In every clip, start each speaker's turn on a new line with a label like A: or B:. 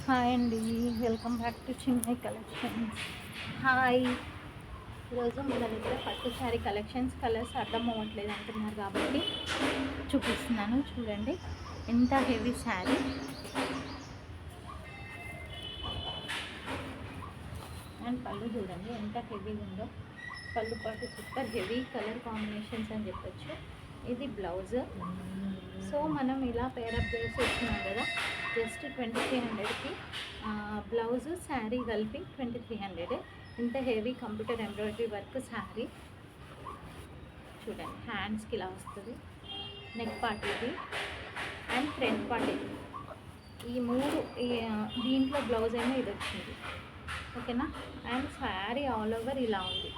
A: Hi అండి, welcome back to Chinmayi collections. Hi, ఈరోజు మన దగ్గర పట్టు శారీ కలెక్షన్స్ కలర్స్ అర్థం అవ్వట్లేదు అంటున్నారు కాబట్టి చూపిస్తున్నాను. చూడండి ఎంత హెవీ శారీ, అండ్ పళ్ళు చూడండి ఎంత హెవీగా ఉందో. పళ్ళు పాటు సూపర్ హెవీ కలర్ కాంబినేషన్స్ అని చెప్పొచ్చు. ఇది బ్లౌజ్. సో మనం ఇలా పేరప్ చేసి ఇస్తున్నాం కదా, జస్ట్ 2300కి బ్లౌజ్ శారీ కలిపి 2300. ఇంత heavy computer embroidery work sari చూడండి. హ్యాండ్స్కి ఇలా వస్తుంది, నెక్ పార్ట్ ఇది అండ్ ఫ్రంట్ పార్ట్ ఇది. ఈ మూడు దీంట్లో బ్లౌజ్ అయినా ఇది వచ్చింది, ఓకేనా. అండ్ శారీ ఆల్ ఓవర్ ఇలా ఉంది.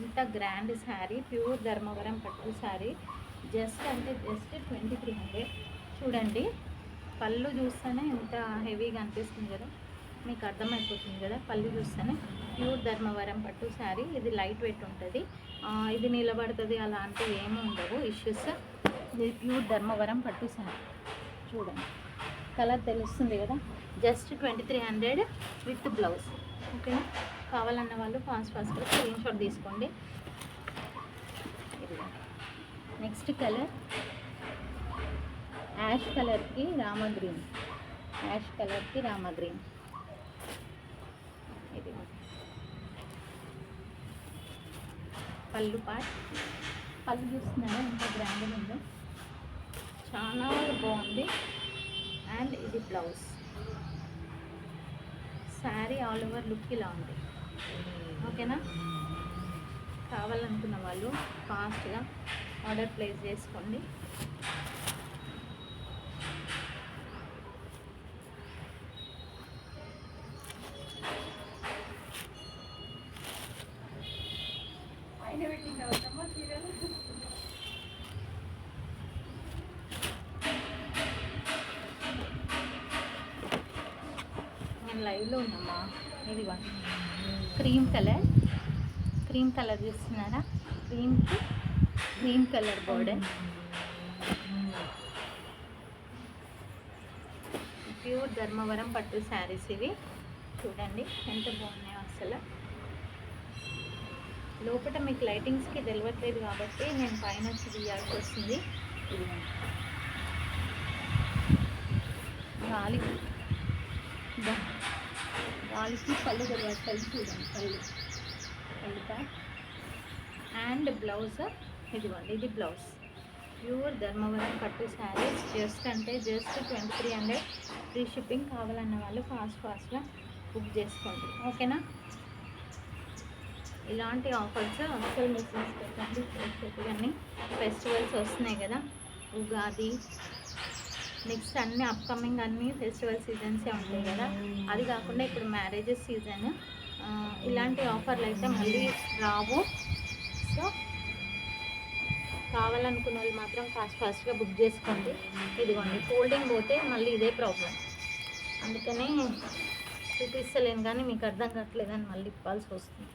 A: ఇంత గ్రాండ్ శారీ, ప్యూర్ ధర్మవరం పట్టు శారీ. జస్ట్ 2300. చూడండి పళ్ళు చూస్తేనే ఎంత హెవీగా అనిపిస్తుంది కదా, మీకు అర్థమైపోతుంది కదా. పళ్ళు చూస్తేనే ప్యూర్ ధర్మవరం పట్టు శారీ. ఇది లైట్ వెయిట్ ఉంటుంది, ఇది నిలబడుతుంది అలాంటివి ఏమి ఉండవు ఇష్యూస్. ఇది ప్యూర్ ధర్మవరం పట్టు శారీ. చూడండి కలర్ తెలుస్తుంది కదా. జస్ట్ 2300 విత్ బ్లౌజ్, ఓకేనా. కావాలన్న వాళ్ళు ఫాస్ట్గా స్క్రీన్ షాట్ తీసుకోండి. నెక్స్ట్ కలర్ యాష్ కలర్కి రామా గ్రీన్, యాష్ కలర్కి రామా గ్రీన్. ఇది పళ్ళు పార్ట్. పళ్ళు చూస్తున్నారా ఎంత గ్రాండ్గా ఉందో, చాలా బాగుంది. అండ్ ఇది blouse. Sari all over look ఇలా ఉంది, ఓకేనా. కావాలనుకున్న వాళ్ళు ఫాస్ట్గా ఆర్డర్ ప్లేస్ చేసుకోండి. నేను లైవ్లో ఉన్నామా. ఇది క్రీమ్ కలర్ చూస్తున్నారా, క్రీమ్కి green colour border. Pure Dharmavaram పట్టు శారీస్ ఇవి. చూడండి ఎంత బాగున్నాయో అసలు. లోపల మీకు లైటింగ్స్కి తెలియట్లేదు కాబట్టి నేను పైన వచ్చి తీయాల్సి వస్తుంది. ఇది గాలికి పళ్ళు తెలియట్లేదు. చూడండి పళ్ళుగా. అండ్ బ్లౌజ్ ఇదిగోండి, ఇది బ్లౌజ్. ప్యూర్ ధర్మవరం పట్టు శారీస్. Just 2300 free shipping. కావాలన్న వాళ్ళు ఫాస్ట్గా బుక్ చేసుకోండి, ఓకేనా. ఇలాంటి ఆఫర్స్ అసలు మిస్ చేసుకోకండి. ఇవన్నీ ఫెస్టివల్స్ వస్తున్నాయి కదా, ఉగాది నెక్స్ట్ అన్ని అప్కమింగ్ అన్ని ఫెస్టివల్ సీజన్సే ఉంటాయి కదా. అది కాకుండా ఇప్పుడు మ్యారేజెస్ సీజన్. ఇలాంటి ఆఫర్లు అయితే మళ్ళీ రావు. సో కావాలనుకున్న వాళ్ళు మాత్రం ఫాస్ట్గా బుక్ చేసుకోండి. ఇదిగోండి ఫోల్డింగ్ పోతే మళ్ళీ ఇదే ప్రాబ్లం, అందుకనే చూపిస్తలేను కానీ మీకు అర్థం కావట్లేదని మళ్ళీ ఇవ్వాల్సి వస్తుంది.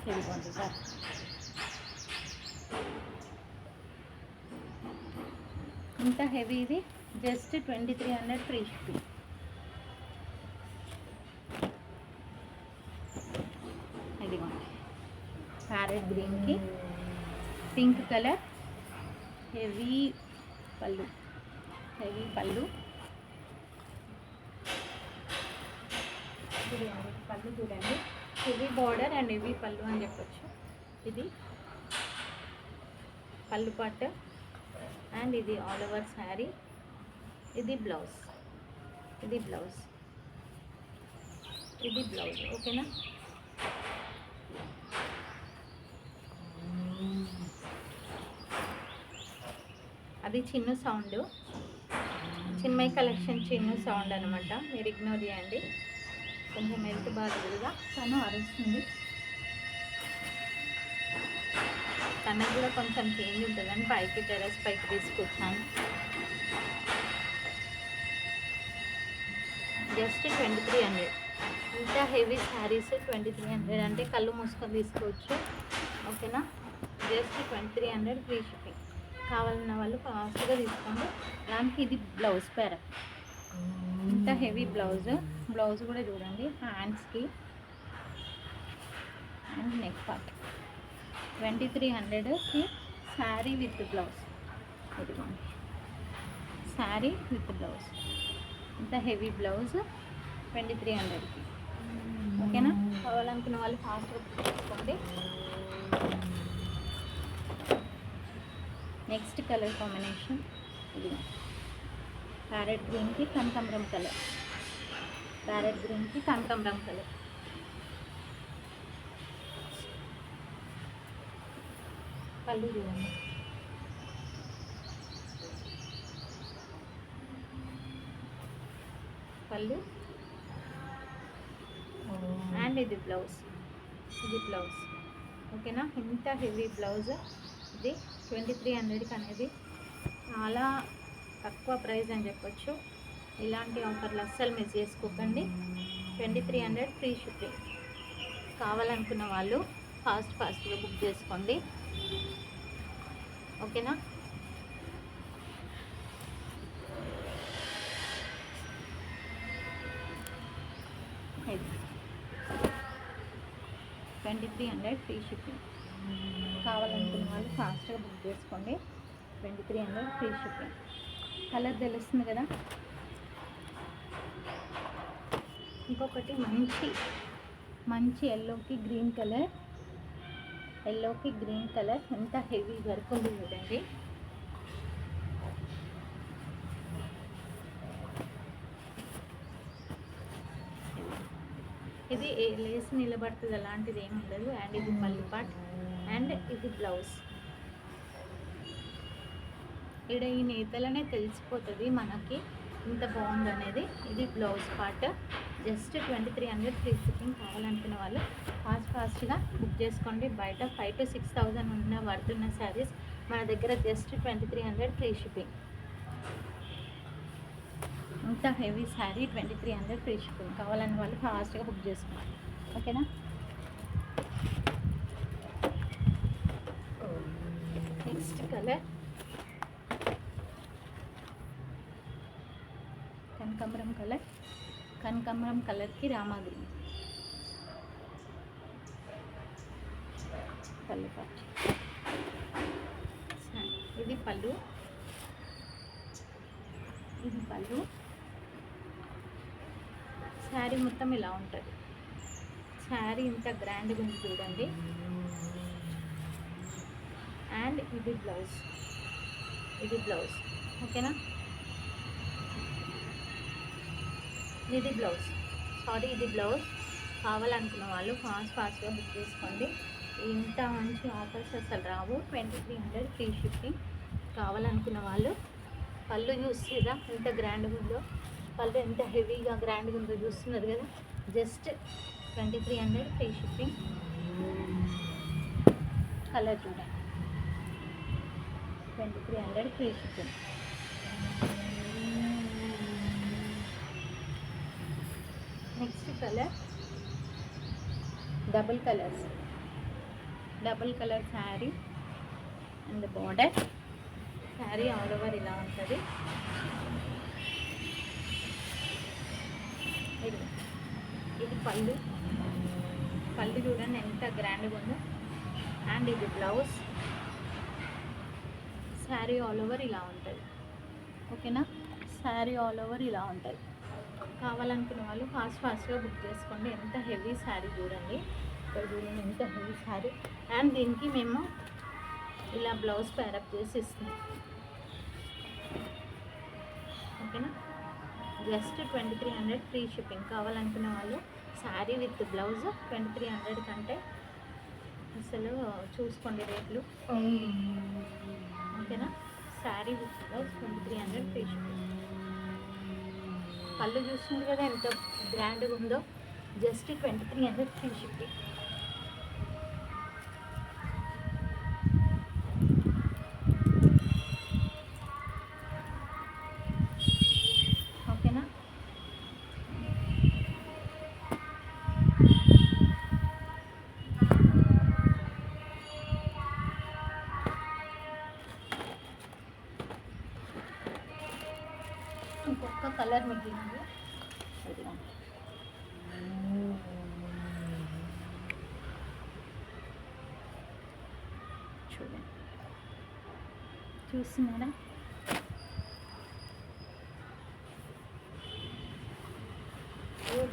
A: ఇదిగోండి సార్, ఇంత హెవీ. ఇది జస్ట్ 2300 ఫ్రీ షిప్పింగ్. ఇదిగోండి ప్యారెట్ గ్రీన్కి పింక్ కలర్, హెవీ పళ్ళు. పళ్ళు చూడండి, హెవీ బార్డర్ అండ్ హెవీ పళ్ళు అని చెప్పొచ్చు. ఇది పళ్ళు పార్ట్ అండ్ ఇది ఆల్ ఓవర్ శారీ. ఇది బ్లౌజ్, ఓకేనా. అది చిన్న సౌండ్, చిన్మయి కలెక్షన్ చిన్న సౌండ్ అనమాట, మీరు ఇగ్నోర్ చేయండి. కొంచెం హెల్త్ బాధగా తను అరుస్తుంది. తనకు కూడా కొంచెం చేంజ్ ఉంటుందని టెర్రస్ పైకి తీసుకొచ్చాను. జస్ట్ 2300. ఇంత హెవీ శారీస్ 2300 అంటే కళ్ళు మూసుకొని తీసుకోవచ్చు, ఓకేనా. Just 2300 free shipping. కావాలన్న వాళ్ళు ఫాస్ట్గా తీసుకోండి. దానికి ఇది బ్లౌజ్ పేర, ఇంత హెవీ బ్లౌజ్ కూడా చూడండి. హ్యాండ్స్కి అండ్ నెక్ పార్ట్ 2300కి శారీ విత్ బ్లౌజ్. ఇదిగోండి శారీ విత్ బ్లౌజ్, ఇంత హెవీ బ్లౌజ్ 2300కి. ఓకేనా? కావాలనుకున్న వాళ్ళు ఫాస్ట్గా తీసుకోండి. నెక్స్ట్ కలర్ కాంబినేషన్ ఇది ప్యారెట్ గ్రీన్కి కనకాంబరం కలర్, ప్యారెట్ గ్రీన్కి కనకాంబరం కలర్. పళ్ళు చూడండి, పళ్ళు అండ్ ఇది బ్లౌజ్, ఇది బ్లౌజ్. ఓకేనా? ఇంత హెవీ బ్లౌజ్ ఇది 2300కి అనేది చాలా తక్కువ ప్రైస్ అని చెప్పొచ్చు. ఇలాంటి ఆఫర్లు అస్సలు మిస్ చేసుకోకండి. 2300 ఫ్రీ షిప్పింగ్. కావాలనుకున్న వాళ్ళు ఫాస్ట్గా బుక్ చేసుకోండి. ఓకేనా? ఇది 2300 ఫ్రీ షిప్పింగ్. కావాలనుకున్న వాళ్ళు ఫాస్ట్గా బుక్ చేసుకోండి. 2300 ఫ్రీ షిప్పింగ్. కలర్ తెలుస్తుంది కదా. ఇంకొకటి మంచి ఎల్లోకి గ్రీన్ కలర్, ఎల్లోకి గ్రీన్ కలర్ ఎంత హెవీ వర్క్ ఉంది చూడండి. ఇది లేస్ నిలబడుతుంది అలాంటిది ఏమి ఉండదు. అండ్ ఇది పల్లి పార్ట్ అండ్ ఇది బ్లౌజ్. ఇక్కడ ఈ నేతలనే తెలిసిపోతుంది మనకి ఇంత బాగుంది అనేది. ఇది blouse part. Just 2300 free shipping. కావాలనుకున్న వాళ్ళు ఫాస్ట్గా బుక్ చేసుకోండి. బయట 5,000 to 6,000 పడుతున్న శారీస్ మన దగ్గర జస్ట్ 2300 ఫ్రీ షిప్పింగ్. ఇంత హెవీ శారీ 2300 ఫ్రీ షిప్పింగ్. కావాలన్న వాళ్ళు ఫాస్ట్గా బుక్ చేసుకోండి. ఓకేనా? నెక్స్ట్ కలర్ కనకాంబరం కలర్కి రామా గ్రీన్. పళ్ళు పార్ట్, ఇది పళ్ళు, ఇది పళ్ళు. శారీ మొత్తం ఇలా ఉంటుంది. శారీ ఇంత గ్రాండ్గా ఉంది చూడండి. అండ్ ఇది బ్లౌజ్, ఇది బ్లౌజ్. ఓకేనా? ఇది బ్లౌజ్, ఇది బ్లౌజ్. కావాలనుకున్న వాళ్ళు ఫాస్ట్గా బుక్ చేసుకోండి. ఇంత మంచి ఆఫర్స్ అసలు రావు. 2300 ఫ్రీ షిప్పింగ్. కావాలనుకున్న వాళ్ళు పళ్ళు చూస్తారా ఎంత గ్రాండ్గా ఉందో, పళ్ళు ఎంత హెవీగా గ్రాండ్గా ఉందో చూస్తున్నారు కదా. Just 2300 free shipping. కలర్ చూడండి, 2300 free shipping. Next colour double colour sari and border. Sari all over ఇలా ఉంటుంది. ఇది పళ్ళు చూడండి ఎంత గ్రాండ్గా ఉందో. అండ్ ఇది బ్లౌజ్. శారీ ఆల్ ఓవర్ ఇలా ఉంటుంది. ఓకేనా? శారీ ఆల్ ఓవర్ ఇలా ఉంటుంది. కావాలనుకున్న వాళ్ళు ఫాస్ట్గా బుక్ చేసుకోండి. ఎంత హెవీ శారీ చూడండి, ఇక్కడ చూడండి ఎంత హెవీ శారీ. అండ్ దీనికి మేము ఇలా బ్లౌజ్ పేరప్ చేసి ఇస్తున్నాం. ఓకేనా? Just 2300 free shipping. కావాలనుకున్న వాళ్ళు శారీ విత్ బ్లౌజ్ 2300 కంటే అసలు చూసుకోండి రేట్లు. ఓకేనా? Sari with blouse 2300 free shipping. పళ్ళు చూస్తుంది కదా ఎంత గ్రాండ్గా ఉందో. Just 2300 free shipping. ఓకేనా? ఇంకొక కలర్ మిగిలింది. చూడండి, చూస్తున్నారా?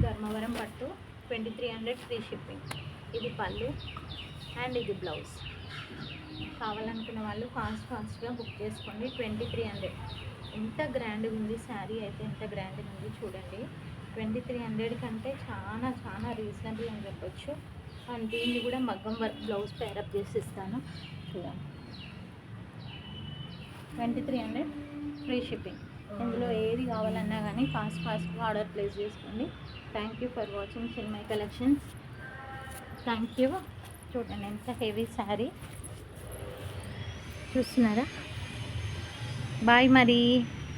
A: ధర్మవరం పట్టు 2300 ఫ్రీ షిప్పింగ్. ఇది పళ్ళు అండ్ ఇది బ్లౌజ్. కావాలనుకున్న వాళ్ళు ఫాస్ట్గా బుక్ చేసుకోండి. 2300. ఎంత గ్రాండ్గా ఉంది శారీ అయితే, ఎంత గ్రాండ్గా ఉంది చూడండి. 2300 కంటే చాలా చాలా రీజనబుల్ అని చెప్పొచ్చు. అండ్ దీన్ని కూడా మగ్గం వర్క్ బ్లౌజ్ పేరప్ చేసి ఇస్తాను చూడండి. 2300 ఫ్రీ షిప్పింగ్. ఇందులో ఏది కావాలన్నా కానీ ఫాస్ట్గా ఆర్డర్ ప్లేస్ చేసుకోండి. Thank you for watching Chinmayi collections. Thank you. చూడండి ఎంత హెవీ శారీ చూస్తున్నారా. బాయ్ మరి.